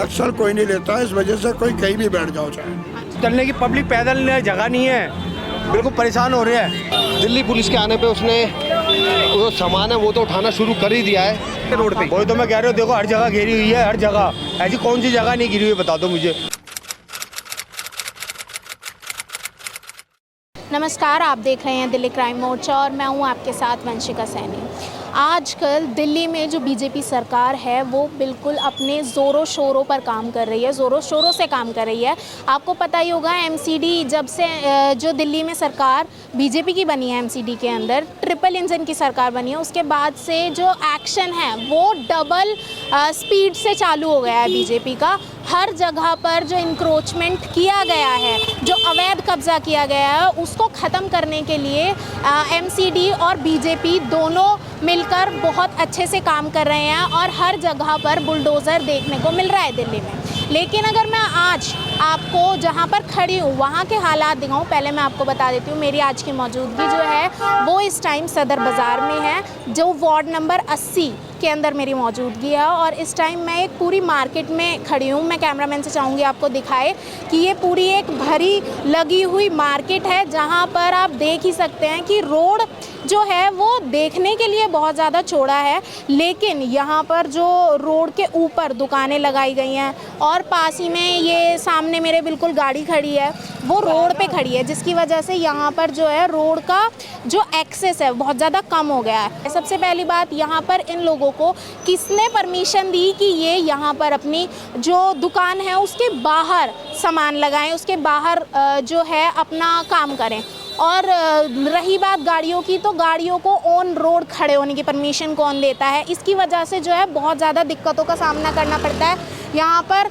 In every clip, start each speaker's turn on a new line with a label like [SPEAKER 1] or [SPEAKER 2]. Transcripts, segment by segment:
[SPEAKER 1] Action कोई नहीं लेता, इस वजह से कोई कहीं भी बैठ जाओ चाहे।
[SPEAKER 2] चलने की पब्लिक पैदल जगह नहीं है, बिल्कुल परेशान हो रहे हैं।
[SPEAKER 3] दिल्ली पुलिस के आने पे उसने वो सामान है वो तो उठाना शुरू कर ही दिया है रोड पे।
[SPEAKER 2] वही तो मैं कह रहा हूँ, देखो हर जगह घेरी हुई है, हर जगह। ऐसी कौन सी जगह नहीं घिरी हुई बता दो मुझे।
[SPEAKER 4] नमस्कार, आप देख रहे हैं दिल्ली क्राइम मोर्चा और मैं हूं आपके साथ वंशिका सैनी। आजकल दिल्ली में जो बीजेपी सरकार है वो बिल्कुल अपने ज़ोरों शोरों पर काम कर रही है, ज़ोरों शोरों से काम कर रही है। आपको पता ही होगा एमसीडी जब से जो दिल्ली में सरकार बीजेपी की बनी है, एमसीडी के अंदर ट्रिपल इंजन की सरकार बनी है, उसके बाद से जो एक्शन है वो डबल स्पीड से चालू हो गया है बीजेपी का। हर जगह पर जो इंक्रोचमेंट किया गया है, जो अवैध कब्जा किया गया है, उसको ख़त्म करने के लिए एमसीडी और बीजेपी दोनों मिलकर बहुत अच्छे से काम कर रहे हैं और हर जगह पर बुलडोज़र देखने को मिल रहा है दिल्ली में। लेकिन अगर मैं आज आपको जहां पर खड़ी हूं वहां के हालात दिखाऊं, पहले मैं आपको बता देती हूं मेरी आज की मौजूदगी जो है वो इस टाइम सदर बाज़ार में है, जो वार्ड नंबर 80 के अंदर मेरी मौजूदगी है। और इस टाइम मैं एक पूरी मार्केट में खड़ी हूँ। मैं कैमरामैन से चाहूँगी आपको दिखाए कि ये पूरी एक भरी लगी हुई मार्केट है, जहाँ पर आप देख ही सकते हैं कि रोड जो है वो देखने के लिए बहुत ज़्यादा चौड़ा है, लेकिन यहाँ पर जो रोड के ऊपर दुकानें लगाई गई हैं और पास ही में ये सामने मेरे बिल्कुल गाड़ी खड़ी है, वो रोड पे खड़ी है, जिसकी वजह से यहाँ पर जो है रोड का जो एक्सेस है बहुत ज़्यादा कम हो गया है। सबसे पहली बात, यहाँ पर इन लोगों को किसने परमिशन दी कि ये यहाँ पर अपनी जो दुकान है उसके बाहर सामान लगाएं, उसके बाहर जो है अपना काम करें। और रही बात गाड़ियों की, तो गाड़ियों को ऑन रोड खड़े होने की परमिशन कौन देता है? इसकी वजह से जो है बहुत ज़्यादा दिक्कतों का सामना करना पड़ता है। यहाँ पर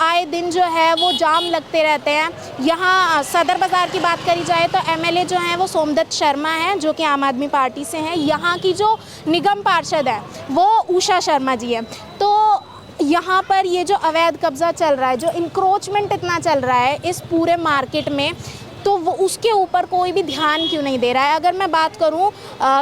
[SPEAKER 4] आए दिन जो है वो जाम लगते रहते हैं। यहाँ सदर बाज़ार की बात करी जाए तो एमएलए जो हैं वो सोमदत्त शर्मा हैं, जो कि आम आदमी पार्टी से हैं। यहाँ की जो निगम पार्षद है वो उषा शर्मा जी है। तो यहाँ पर ये जो अवैध कब्ज़ा चल रहा है, जो इंक्रोचमेंट इतना चल रहा है इस पूरे मार्केट में, तो वो उसके ऊपर कोई भी ध्यान क्यों नहीं दे रहा है? अगर मैं बात करूं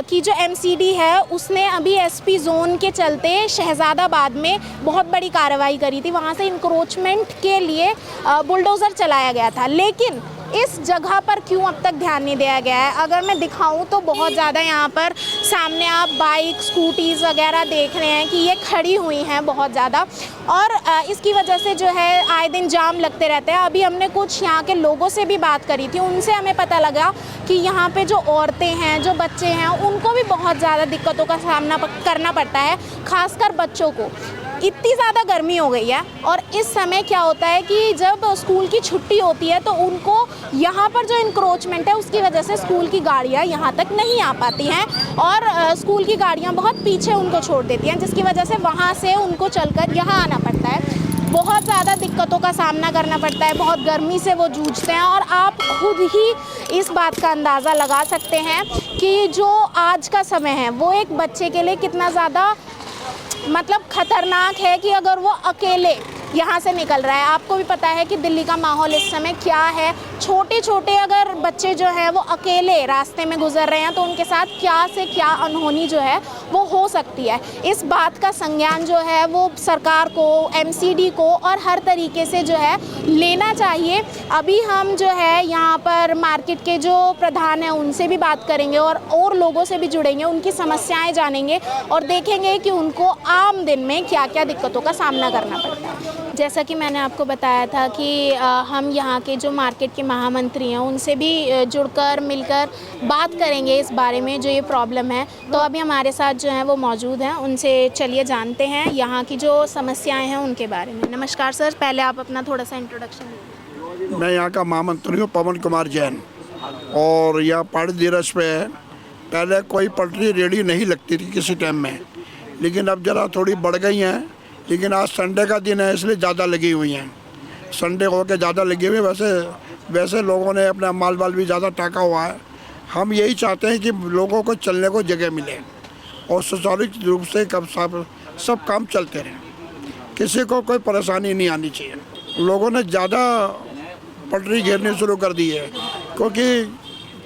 [SPEAKER 4] कि जो एमसीडी है उसने अभी एसपी जोन के चलते शहजादाबाद में बहुत बड़ी कार्रवाई करी थी, वहां से इंक्रोचमेंट के लिए बुलडोज़र चलाया गया था, लेकिन इस जगह पर क्यों अब तक ध्यान नहीं दिया गया है? अगर मैं दिखाऊं तो बहुत ज़्यादा यहाँ पर सामने आप बाइक स्कूटीज़ वगैरह देख रहे हैं कि ये खड़ी हुई हैं बहुत ज़्यादा, और इसकी वजह से जो है आए दिन जाम लगते रहते हैं। अभी हमने कुछ यहाँ के लोगों से भी बात करी थी, उनसे हमें पता लगा कि यहाँ पे जो औरतें हैं, जो बच्चे हैं, उनको भी बहुत ज़्यादा दिक्कतों का सामना करना पड़ता है, ख़ासकर बच्चों को। इतनी ज़्यादा गर्मी हो गई है और इस समय क्या होता है कि जब स्कूल की छुट्टी होती है तो उनको यहाँ पर जो इंक्रोचमेंट है उसकी वजह से स्कूल की गाड़ियाँ यहाँ तक नहीं आ पाती हैं और स्कूल की गाड़ियाँ बहुत पीछे उनको छोड़ देती हैं, जिसकी वजह से वहाँ से उनको चलकर यहाँ आना पड़ता है। बहुत ज़्यादा दिक्कतों का सामना करना पड़ता है, बहुत गर्मी से वो जूझते हैं और आप खुद ही इस बात का अंदाज़ा लगा सकते हैं कि जो आज का समय है वो एक बच्चे के लिए कितना ज़्यादा मतलब ख़तरनाक है कि अगर वो अकेले यहाँ से निकल रहा है। आपको भी पता है कि दिल्ली का माहौल इस समय क्या है, छोटे छोटे अगर बच्चे जो हैं वो अकेले रास्ते में गुजर रहे हैं तो उनके साथ क्या से क्या अनहोनी जो है वो हो सकती है। इस बात का संज्ञान जो है वो सरकार को, एमसीडी को और हर तरीके से जो है लेना चाहिए। अभी हम जो है यहाँ पर मार्केट के जो प्रधान हैं उनसे भी बात करेंगे और लोगों से भी जुड़ेंगे, उनकी समस्याएं जानेंगे और देखेंगे कि उनको आम दिन में क्या क्या दिक्कतों का सामना करना पड़ता है। जैसा कि मैंने आपको बताया था कि हम यहाँ के जो मार्केट के महामंत्री हैं उनसे भी जुड़कर मिलकर बात करेंगे इस बारे में जो ये प्रॉब्लम है। तो अभी हमारे साथ जो हैं वो मौजूद हैं, उनसे चलिए जानते हैं यहाँ की जो समस्याएं हैं उनके बारे में। नमस्कार सर, पहले आप अपना थोड़ा सा इंट्रोडक्शन दीजिए।
[SPEAKER 1] मैं यहाँ का महामंत्री हूँ पवन कुमार जैन और यहाँ पहाड़ी दिवस पे है। पहले कोई पटरी रेडी नहीं लगती थी किसी टाइम में, लेकिन अब ज़रा थोड़ी बढ़ गई हैं। लेकिन आज संडे का दिन है इसलिए ज़्यादा लगी हुई हैं, संडे हो के ज़्यादा लगी हुई। वैसे लोगों ने अपना माल वाल भी ज़्यादा टाका हुआ है। हम यही चाहते हैं कि लोगों को चलने को जगह मिले और सुचारू रूप से सब काम चलते रहें, किसी को कोई परेशानी नहीं आनी चाहिए। लोगों ने ज़्यादा पटरी घेरनी शुरू कर दी है क्योंकि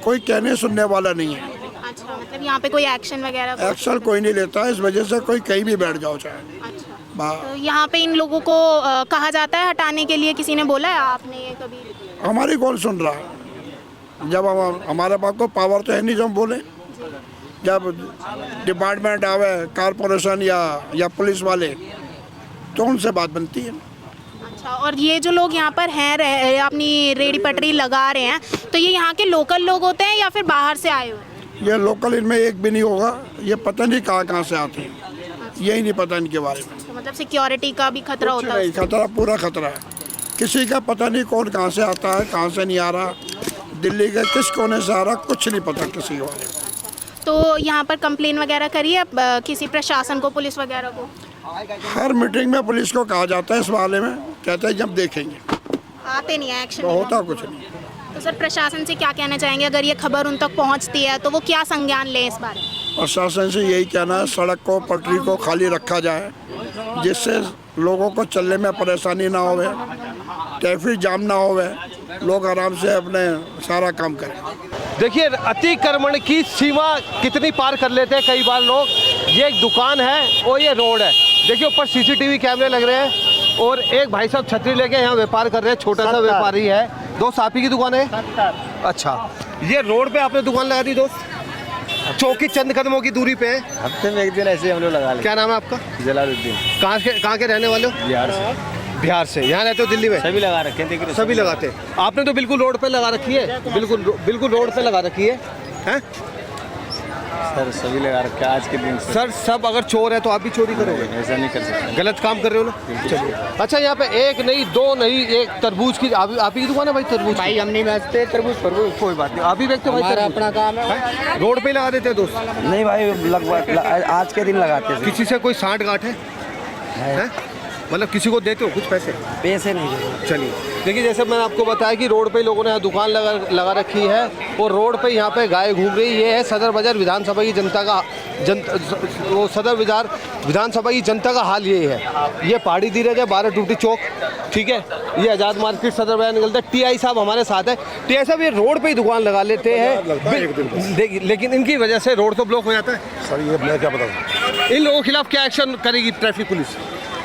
[SPEAKER 1] कोई कहने सुनने वाला नहीं है।
[SPEAKER 4] अच्छा, मतलब यहाँ पे कोई एक्शन वगैरह?
[SPEAKER 1] एक्शन कोई नहीं लेता, इस वजह से कोई कहीं भी बैठ जाओ चाहे।
[SPEAKER 4] अच्छा। तो यहाँ पे इन लोगों को कहा जाता है हटाने के लिए, किसी ने बोला है आपने ये कभी?
[SPEAKER 1] हमारी कौन सुन रहा? जब हमारे पास को पावर तो है नहीं जो हम बोले। जब डिपार्टमेंट आवे, कारपोरेशन या पुलिस वाले, तो उनसे बात बनती है।
[SPEAKER 4] अच्छा, और ये जो लोग यहाँ पर हैं अपनी रेडी पटरी लगा रहे हैं, तो ये यहाँ के लोकल लोग होते हैं या फिर बाहर से आए हुए हैं?
[SPEAKER 1] ये लोकल इनमें एक भी नहीं होगा। ये पता नहीं कहाँ से आते हैं, यही नहीं पता इनके बारे में।
[SPEAKER 4] तो मतलब सिक्योरिटी का भी खतरा
[SPEAKER 1] कुछ
[SPEAKER 4] होता है?
[SPEAKER 1] नहीं, खतरा पूरा खतरा है। किसी का पता नहीं कौन कहाँ से आता है, कहाँ से नहीं आ रहा, दिल्ली के किस कोने से आ रहा, कुछ नहीं पता किसी के बारे में।
[SPEAKER 4] तो यहाँ पर कंप्लेन वगैरह करी है किसी प्रशासन को, पुलिस वगैरह को?
[SPEAKER 1] हर मीटिंग में पुलिस को कहा जाता है इस बारे में, कहते हैं जब देखेंगे।
[SPEAKER 4] आते नहीं है, एक्शन
[SPEAKER 1] तो
[SPEAKER 4] नहीं
[SPEAKER 1] होता
[SPEAKER 4] होता।
[SPEAKER 1] कुछ नहीं।
[SPEAKER 4] तो सर प्रशासन से क्या कहना चाहेंगे, अगर ये खबर उन तक पहुँचती है तो वो क्या संज्ञान लें इस बारे में?
[SPEAKER 1] प्रशासन से यही कहना है, सड़क को, पटरी को खाली रखा जाए, जिससे लोगों को चलने में परेशानी ना होवे, ट्रैफिक जाम ना होवे, लोग आराम से अपने सारा काम करें।
[SPEAKER 3] देखिए अतिक्रमण की सीमा कितनी पार कर लेते हैं कई बार लोग। ये एक दुकान है और ये रोड है। देखिए ऊपर सीसीटीवी कैमरे लग रहे हैं और एक भाई साहब छतरी लेके यहाँ व्यापार कर रहे हैं, छोटा सा व्यापारी है। दोस्त आप ही की दुकान है? अच्छा, ये रोड पे आपने दुकान लगा दी दोस्त? चौकी चंद कदमों की दूरी पे है।
[SPEAKER 2] हफ्ते में एक दिन ऐसे हम लोग लगा लेते।
[SPEAKER 3] क्या नाम है आपका?
[SPEAKER 2] जलालुद्दीन।
[SPEAKER 3] कहाँ के रहने वाले हो?
[SPEAKER 2] बिहार से।
[SPEAKER 3] बिहार से। यहाँ रहते हो दिल्ली में?
[SPEAKER 2] सभी लगा रखे हैं, देखिए
[SPEAKER 3] सभी लगाते हैं। आपने तो बिल्कुल रोड पे लगा रखी है, बिल्कुल रोड पे लगा रखी है, हैं?
[SPEAKER 2] सर सभी लगा रखे हैं आज के दिन से।
[SPEAKER 3] सर सब अगर चोर है तो आप भी चोरी करोगे?
[SPEAKER 2] ऐसा नहीं कर सकते।
[SPEAKER 3] गलत काम कर रहे हो ना। चलिए। अच्छा, यहाँ पे एक नहीं, दो नहीं, एक तरबूज की आप ही की दुकान है भाई? तरबूज
[SPEAKER 2] भाई हम नहीं बेचते तरबूज तरबूज।
[SPEAKER 3] कोई बात नहीं, आप ही बेचते भाई?
[SPEAKER 2] हमारा
[SPEAKER 3] तरबूज?
[SPEAKER 2] अपना काम है।
[SPEAKER 3] रोड पे ही लगा देते हैं दोस्त?
[SPEAKER 2] नहीं भाई आज के दिन लगाते हैं।
[SPEAKER 3] किसी से कोई सांठ गांठ है? मतलब किसी को देते हो कुछ पैसे?
[SPEAKER 2] पैसे नहीं देते।
[SPEAKER 3] चलिए, देखिए जैसे मैंने आपको बताया कि रोड पे लोगों ने यहाँ दुकान लगा रखी है और रोड पे यहाँ पे गाय घूम रही। ये है सदर बाजार विधानसभा की जनता का वो सदर बाजार विधानसभा की जनता का हाल ये है। ये पहाड़ी धीरज है, 12 टूटी चौक, ठीक है। ये आज़ाद मार्केट सदर बाजार निकलता है। टीआई साहब हमारे साथ है। टीआई साहब ये रोड पे ही दुकान लगा लेते हैं, लेकिन इनकी वजह से रोड तो ब्लॉक हो जाता है।
[SPEAKER 5] सर ये मैं क्या बताऊँ,
[SPEAKER 3] इन लोगों के खिलाफ क्या एक्शन करेगी ट्रैफिक पुलिस?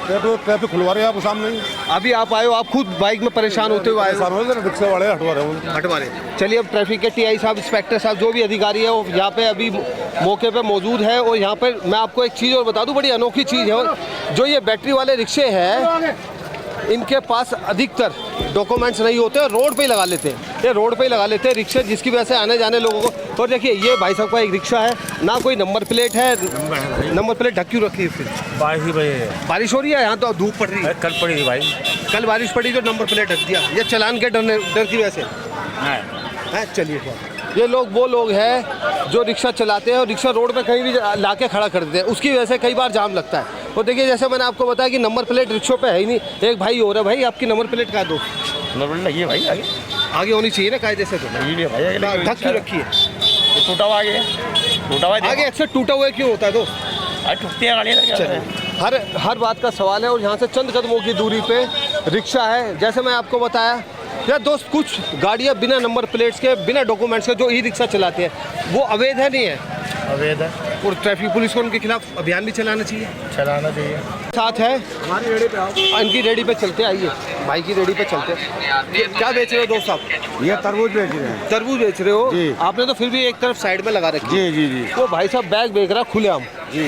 [SPEAKER 5] ट्रैफिक खुलवा रहे हैं आप सामने ही।
[SPEAKER 3] अभी आप आए हो, आप खुद बाइक में परेशान होते हुए आए हो।
[SPEAKER 5] रिक्शा वाले हटवा रहे हैं।
[SPEAKER 3] हटवा रहे। चलिए, अब ट्रैफिक के टीआई साहब, इंस्पेक्टर साहब, जो भी अधिकारी है वो यहाँ पे अभी मौके पे मौजूद है। और यहाँ पे मैं आपको एक चीज़ और बता दूँ, बड़ी अनोखी चीज़ है। जो ये बैटरी वाले रिक्शे हैं, इनके पास अधिकतर डॉक्यूमेंट्स नहीं होते और रोड पे ही लगा लेते हैं। ये रोड पे ही लगा लेते हैं रिक्शे, जिसकी वजह से आने जाने लोगों को। और देखिए ये भाई साहब का एक रिक्शा है, ना कोई नंबर प्लेट है। नंबर प्लेट ढक क्यों रखी है फिर? बारिश हो रही है, यहाँ तो धूप पड़ रही है।
[SPEAKER 2] कल पड़ी थी भाई,
[SPEAKER 3] कल बारिश पड़ी तो नंबर प्लेट ढक दिया। ये चलान के डर की वजह से है। चलिए, ये लोग वो लोग हैं जो रिक्शा चलाते हैं और रिक्शा रोड पे कहीं भी लाके खड़ा कर देते हैं, उसकी वजह से कई बार जाम लगता है। और देखिए जैसे मैंने आपको बताया कि नंबर प्लेट रिक्शों पे है ही नहीं। एक भाई हो रहा है, भाई आपकी नंबर प्लेट का दो
[SPEAKER 2] लगी भाई
[SPEAKER 3] आगे होनी चाहिए ना कायदे से। तो ढक क्यों रखी है?
[SPEAKER 2] टूटा हुआ आगे, टूटा हुआ
[SPEAKER 3] आगे अक्सर टूटा हुआ क्यों होता है दोस्त?
[SPEAKER 2] टूटती है गाड़ी।
[SPEAKER 3] हर बात का सवाल है। और यहाँ से चंद कदमों की दूरी पे रिक्शा है। जैसे मैं आपको बताया यार दोस्त, कुछ गाड़ियाँ बिना नंबर प्लेट्स के, बिना डॉक्यूमेंट्स के जो ई रिक्शा चलाते हैं, वो अवैध है नहीं है?
[SPEAKER 2] अवैध है।
[SPEAKER 3] और ट्रैफिक पुलिस को उनके खिलाफ अभियान भी चलाना चाहिए। साथ है
[SPEAKER 5] हमारी रेडी पे आओ।
[SPEAKER 3] इनकी रेडी पे चलते, आइए भाई की रेडी पे चलते। क्या बेच रहे हो दोस्त आप?
[SPEAKER 5] ये तरबूज बेच रहे हैं।
[SPEAKER 3] तरबूज बेच रहे हो?
[SPEAKER 5] जी।
[SPEAKER 3] आपने तो फिर भी एक तरफ साइड में लगा रखी है।
[SPEAKER 5] जी।
[SPEAKER 3] वो भाई साहब बैग बेच रहा खुलेआम।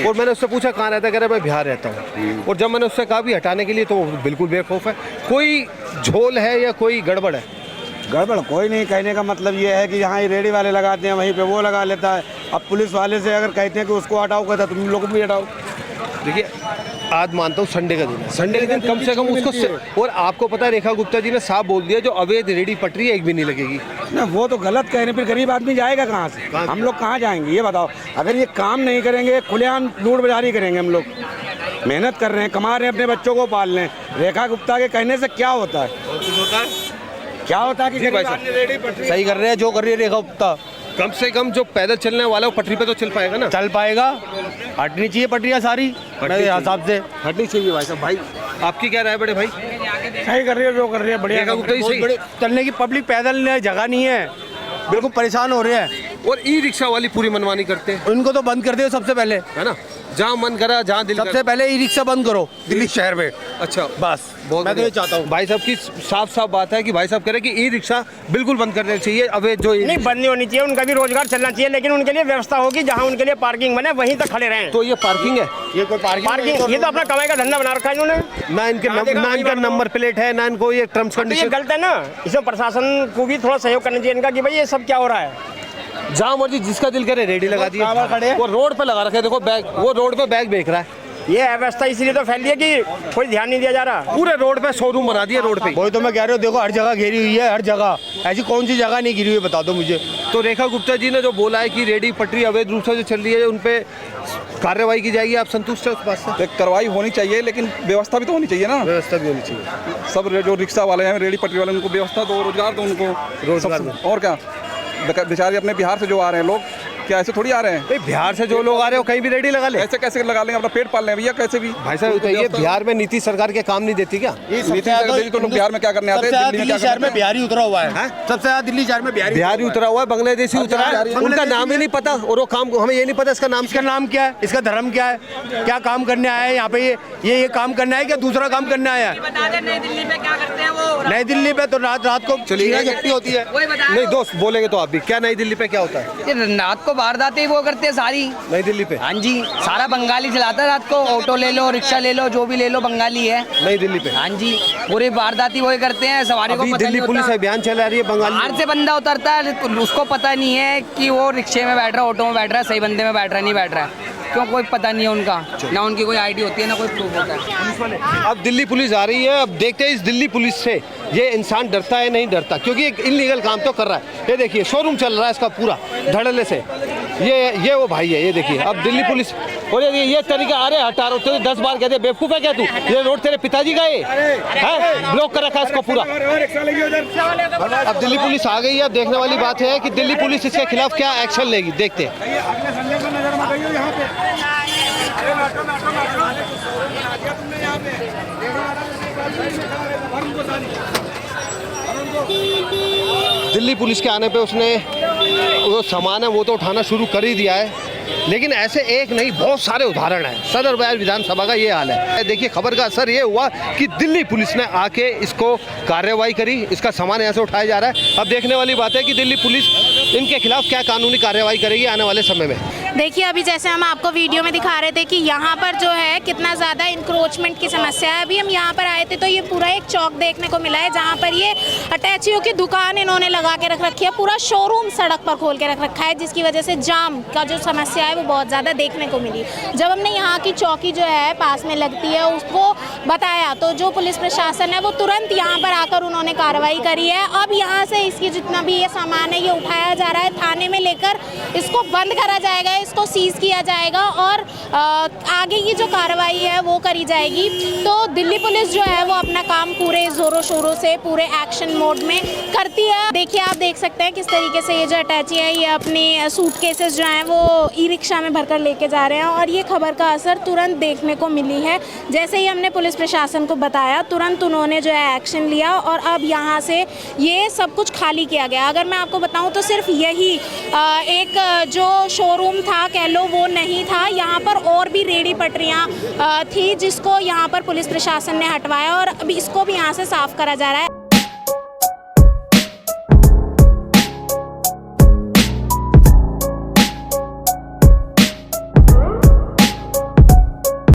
[SPEAKER 3] और मैंने उससे पूछा कहाँ रहता है, कह रहा मैं बिहार रहता हूँ। और जब मैंने उससे कहा भी हटाने के लिए, तो वो बिल्कुल बेवकूफ़ है। कोई झोल है या कोई गड़बड़ है?
[SPEAKER 5] गड़बड़ कोई नहीं। कहने का मतलब ये है कि यहाँ ये रेडी वाले लगाते हैं, वहीं पे वो लगा लेता है। अब पुलिस वाले से अगर कहते हैं कि उसको हटाओ, कहता है तुम लोग को भी हटाओ।
[SPEAKER 3] देखिए आज मानता हूँ संडे का दिन है, संडे के दिन कम से कम उसको। और आपको पता है रेखा गुप्ता जी ने साफ बोल दिया, जो अवैध रेडी पटरी एक भी नहीं लगेगी
[SPEAKER 5] ना। वो तो गलत कह रहे हैं, फिर गरीब आदमी जाएगा कहाँ से? हम लोग कहाँ जाएंगे ये बताओ? अगर ये काम नहीं करेंगे, खुलेआम लूट बाजारी करेंगे। हम लोग मेहनत कर रहे हैं, कमा रहे हैं, अपने बच्चों को पाल रहे हैं। रेखा गुप्ता के कहने से क्या होता है? क्या होता है कि
[SPEAKER 2] सही कर रहे हैं जो कर रही है रेखा गुप्ता।
[SPEAKER 3] कम से कम जो पैदल चलने वाला है वो पटरी पे तो चल पाएगा ना?
[SPEAKER 2] चल पाएगा। हटनी चाहिए पटरियाँ सारी मेरे हिसाब से।
[SPEAKER 3] हटनी चाहिए भाई साहब। भाई आपकी क्या राय है बड़े भाई?
[SPEAKER 5] सही कर रही है जो कर रही है, बढ़िया।
[SPEAKER 3] रेखा गुप्ता जी सही।
[SPEAKER 2] चलने की पब्लिक पैदल जगह नहीं है, बिल्कुल परेशान हो रहे हैं।
[SPEAKER 3] और ई रिक्शा वाली पूरी मनमानी करते हैं,
[SPEAKER 2] उनको तो बंद कर दो सबसे पहले,
[SPEAKER 3] है ना, जहाँ मन करा जहाँ दिल
[SPEAKER 2] सबसे पहले ई रिक्शा बंद करो दिल्ली शहर में।
[SPEAKER 3] अच्छा,
[SPEAKER 2] बस
[SPEAKER 3] बहुत
[SPEAKER 2] मैं तो ये
[SPEAKER 3] बढ़िया।
[SPEAKER 2] चाहता हूँ।
[SPEAKER 3] भाई साहब की साफ साफ बात है कि भाई साहब कह रहे हैं कि ई रिक्शा बिल्कुल बंद कर देना चाहिए। अब ये जो
[SPEAKER 6] नहीं, बंद नहीं होनी चाहिए, उनका भी रोजगार चलना चाहिए, लेकिन उनके लिए व्यवस्था होगी जहाँ उनके लिए पार्किंग बने वहीं तक खड़े रहें।
[SPEAKER 3] तो ये पार्किंग है,
[SPEAKER 2] ये कोई
[SPEAKER 6] पार्किंग ये तो अपना कमाई का धंधा बना रखा है इन्होंने।
[SPEAKER 3] ना इनके
[SPEAKER 6] हाँ, देखा
[SPEAKER 3] ना
[SPEAKER 6] वही
[SPEAKER 3] इनका
[SPEAKER 6] बात है।
[SPEAKER 3] नंबर प्लेट है, ना इनको ये टर्म्स
[SPEAKER 6] तो ये
[SPEAKER 3] कंडीशन।
[SPEAKER 6] गलत है ना, इसमें प्रशासन को भी थोड़ा सहयोग करना चाहिए इनका कि भाई ये सब क्या हो रहा है।
[SPEAKER 3] जहाँ मर्जी जिसका दिल करे रेडी लगा दिए, वो रोड पे लगा रखे, देखो बैग, वो रोड पे बैग बेच रहा है,
[SPEAKER 6] ये अव्यवस्था इसलिए तो फैली है कि कोई ध्यान नहीं दिया जा रहा।
[SPEAKER 3] पूरे रोड पे शोरूम बना दिया रोड पे।
[SPEAKER 2] वही तो मैं कह रहा हूँ, देखो हर जगह घेरी हुई है, हर जगह। ऐसी कौन सी जगह नहीं घिरी हुई है बता दो मुझे।
[SPEAKER 3] तो रेखा गुप्ता जी ने जो बोला है कि रेडी पटरी अवैध रूप से जो चल रही है उन पे कार्रवाई की जाएगी, आप संतुष्ट है उस बात से?
[SPEAKER 7] कार्रवाई होनी चाहिए, लेकिन व्यवस्था भी तो होनी चाहिए ना।
[SPEAKER 3] व्यवस्था भी होनी चाहिए।
[SPEAKER 7] सब जो रिक्शा वाले हैं, रेडी पटरी वाले, उनको व्यवस्था दो, रोजगार दो उनको,
[SPEAKER 3] रोजगार
[SPEAKER 7] सब- और क्या। बेचारे अपने बिहार से जो आ रहे हैं लोग, क्या ऐसे थोड़ी आ रहे हैं?
[SPEAKER 3] भाई बिहार से जो लोग आ रहे हो कहीं भी रेडी लगा ले।
[SPEAKER 7] ऐसे कैसे लगा लेंगे? अपना पेट पाल लें भैया, कैसे भी।
[SPEAKER 3] भाई साहब तो ये बिहार में नीति सरकार के काम नहीं देती क्या?
[SPEAKER 7] नीति से तो लोग बिहार में क्या करने आते हैं, दिल्ली में क्या
[SPEAKER 2] शहर में
[SPEAKER 7] करने आते हैं?
[SPEAKER 2] बिहारी उतरा हुआ है, सबसे ज्यादा दिल्ली शहर में बिहारी
[SPEAKER 3] बिहारी उतरा हुआ है, बांग्लादेशी उतरा है, उनका नाम ही नहीं पता और वो काम हमें ये नहीं पता इसका नाम
[SPEAKER 2] इसका नाम क्या है, इसका धर्म क्या है, क्या काम करने आया है यहाँ पे? ये काम करना है क्या दूसरा काम करने आया है?
[SPEAKER 8] बता दे नई दिल्ली में क्या करते हैं वो।
[SPEAKER 2] नई दिल्ली पे तो रात रात को
[SPEAKER 3] चलिए
[SPEAKER 2] झपटी होती है।
[SPEAKER 8] वही बता
[SPEAKER 3] नहीं दोस्त बोलेंगे तो आप भी, क्या नई दिल्ली पे क्या होता है?
[SPEAKER 8] ये रात को वारदातें वो करते हैं सारी।
[SPEAKER 3] नई दिल्ली पे
[SPEAKER 8] हाँ जी, सारा बंगाली चलाता है रात को, ऑटो ले लो, रिक्शा ले लो, जो भी ले लो बंगाली है।
[SPEAKER 3] नई दिल्ली पे
[SPEAKER 8] हाँ जी, पूरी वारदाती वही करते हैं, सवारी को
[SPEAKER 3] अभी
[SPEAKER 8] पता
[SPEAKER 3] दिल्ली
[SPEAKER 8] नहीं
[SPEAKER 3] पुलिस
[SPEAKER 8] होता।
[SPEAKER 3] अभियान चला रही है बंगाली।
[SPEAKER 8] बाहर से बंदा उतरता है तो उसको पता नहीं है कि वो रिक्शे में बैठ रहा है, ऑटो में बैठ रहा है, सही बंदे में बैठ रहा है, नहीं बैठ रहा है, क्यों कोई पता नहीं है उनका, ना उनकी कोई आईडी होती है ना कोई प्रूफ होता है।
[SPEAKER 3] अब दिल्ली पुलिस आ रही है, अब देखते हैं इस दिल्ली पुलिस से ये इंसान डरता है नहीं डरता, क्योंकि एक इलीगल काम तो कर रहा है। ये देखिए शोरूम चल रहा है इसका पूरा धड़ल्ले से, ये वो भाई है, ये देखिए। अब दिल्ली पुलिस और ये तरीका, अरे हटा रहा हूँ, 10 बार कहते बेवकूफ़ है क्या तू? ये रोड तेरे पिताजी का है, ब्लॉक कर रखा है इसको पूरा। अब दिल्ली पुलिस आ गई है, अब देखने वाली बात है कि दिल्ली पुलिस इसके खिलाफ क्या एक्शन लेगी, देखते हैं। दिल्ली पुलिस के आने पे उसने जो सामान है वो तो उठाना शुरू कर ही दिया है, लेकिन ऐसे एक नहीं बहुत सारे उदाहरण हैं। सदर बयार विधानसभा का ये हाल है। देखिए खबर का असर ये हुआ कि दिल्ली पुलिस ने आके इसको कार्रवाई करी, इसका सामान यहाँ से उठाया जा रहा है। अब देखने वाली बात है कि दिल्ली पुलिस इनके खिलाफ क्या कानूनी कार्रवाई करेगी आने वाले समय में।
[SPEAKER 4] देखिए अभी जैसे हम आपको वीडियो में दिखा रहे थे कि यहाँ पर जो है कितना ज़्यादा इंक्रोचमेंट की समस्या है। अभी हम यहाँ पर आए थे तो ये पूरा एक चौक देखने को मिला है जहाँ पर ये अटैचियों की दुकान इन्होंने लगा के रख रखी है, पूरा शोरूम सड़क पर खोल के रख रखा है, जिसकी वजह से जाम का जो समस्या है वो बहुत ज़्यादा देखने को मिली। जब हमने यहाँ की चौकी जो है पास में लगती है उसको बताया तो जो पुलिस प्रशासन है वो तुरंत यहाँ पर आकर उन्होंने कार्रवाई करी है। अब यहाँ से इसकी जितना भी ये सामान है ये उठाया जा रहा है, थाने में लेकर इसको बंद करा जाएगा, इसको सीज किया जाएगा और आगे की जो कार्रवाई है वो करी जाएगी। तो दिल्ली पुलिस जो है वो अपना काम पूरे ज़ोरों शोरों से पूरे एक्शन मोड में करती है। देखिए आप देख सकते हैं किस तरीके से ये जो अटैची है ये अपने सूटकेसेस जो हैं वो ई रिक्शा में भरकर लेके जा रहे हैं और ये खबर का असर तुरंत देखने को मिली है। जैसे ही हमने पुलिस प्रशासन को बताया तुरंत उन्होंने जो है एक्शन लिया और अब यहाँ से ये सब कुछ खाली किया गया। अगर मैं आपको बताऊँ तो सिर्फ यही एक जो शोरूम था कह लो वो नहीं था, यहाँ पर और भी रेडी पटरियाँ थी जिसको यहाँ पर पुलिस प्रशासन ने हटवाया और अभी इसको भी यहाँ से साफ करा जा रहा है।